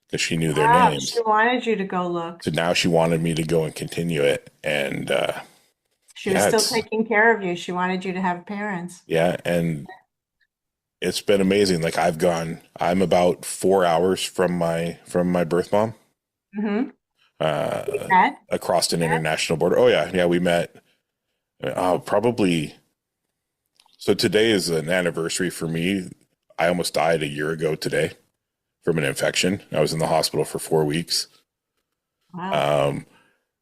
because she knew their names. She wanted you to go look. So now she wanted me to go and continue it, and She was still taking care of you. She wanted you to have parents. Yeah, and it's been amazing. Like I'm about 4 hours from my birth mom. Mm-hmm. Across an international border. Oh yeah, we met. Probably. So today is an anniversary for me. I almost died a year ago today from an infection. I was in the hospital for 4 weeks. Wow.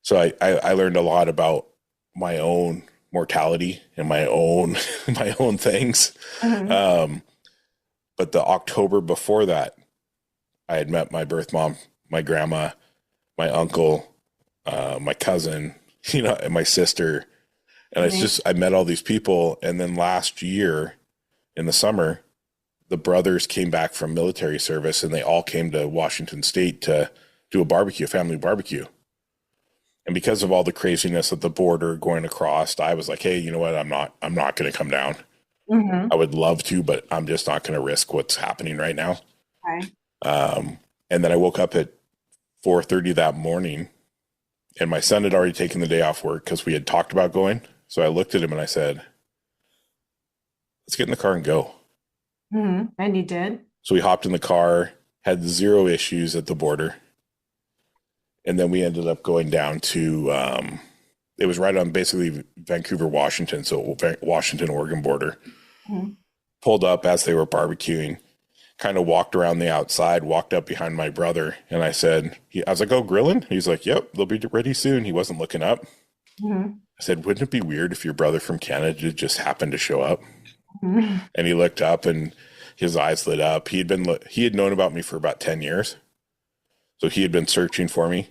So I learned a lot about my own mortality and my own things. Mm-hmm. But the October before that, I had met my birth mom, my grandma. my uncle, my cousin, and my sister. And it's just, I met all these people. And then last year in the summer, the brothers came back from military service and they all came to Washington State to do a family barbecue. And because of all the craziness of the border going across, I was like, hey, you know what? I'm not going to come down. Mm-hmm. I would love to, but I'm just not going to risk what's happening right now. Okay. And then I woke up at 4:30 that morning and my son had already taken the day off work because we had talked about going. So I looked at him and I said, let's get in the car and go. Mm-hmm. And you did? So we hopped in the car, had zero issues at the border. And then we ended up going down to, it was right on basically Vancouver, Washington. So Washington-Oregon border. Mm-hmm. Pulled up as they were barbecuing, kind of walked around the outside, walked up behind my brother. And I was like, oh, grilling? He's like, yep, they'll be ready soon. He wasn't looking up. Mm-hmm. I said, wouldn't it be weird if your brother from Canada just happened to show up? Mm-hmm. And he looked up and his eyes lit up. He had known about me for about 10 years. So he had been searching for me.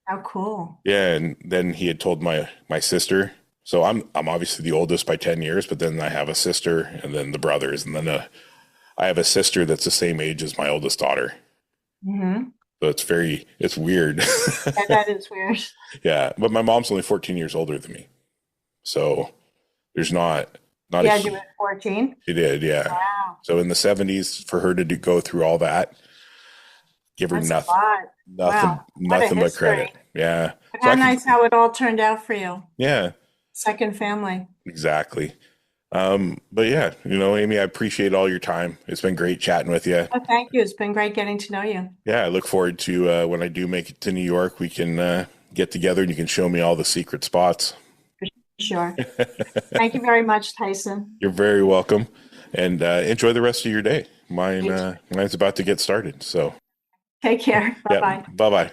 How cool. Yeah. And then he had told my sister. So I'm obviously the oldest by 10 years, but then I have a sister and then the brothers. And then I have a sister that's the same age as my oldest daughter. Mm-hmm. So it's weird. Yeah, that is weird. Yeah. But my mom's only 14 years older than me. So there's not. Yeah, you were 14? She did, yeah. Wow. So in the 70s, for her to go through all that, give her nothing but credit. Yeah. But how nice how it all turned out for you. Yeah. Second family. Exactly. But yeah, Amy, I appreciate all your time. It's been great chatting with you. Oh, thank you. It's been great getting to know you. Yeah, I look forward to when I do make it to New York, we can get together and you can show me all the secret spots. For sure. Thank you very much, Tyson. You're very welcome. And enjoy the rest of your day. Mine's about to get started. So take care. Bye-bye. Yeah, bye-bye.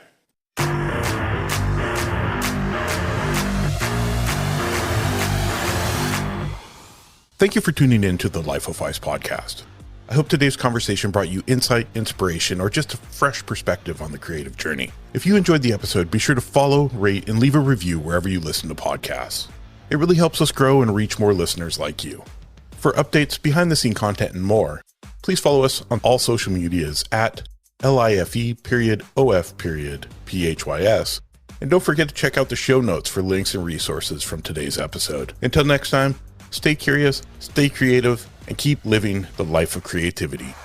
Thank you for tuning in to the Life of Phys Podcast. I hope today's conversation brought you insight, inspiration, or just a fresh perspective on the creative journey. If you enjoyed the episode, be sure to follow, rate, and leave a review wherever you listen to podcasts. It really helps us grow and reach more listeners like you. For updates, behind-the-scene content, and more, please follow us on all social medias at LIFE_OF_PHYS. And don't forget to check out the show notes for links and resources from today's episode. Until next time, stay curious, stay creative, and keep living the life of creativity.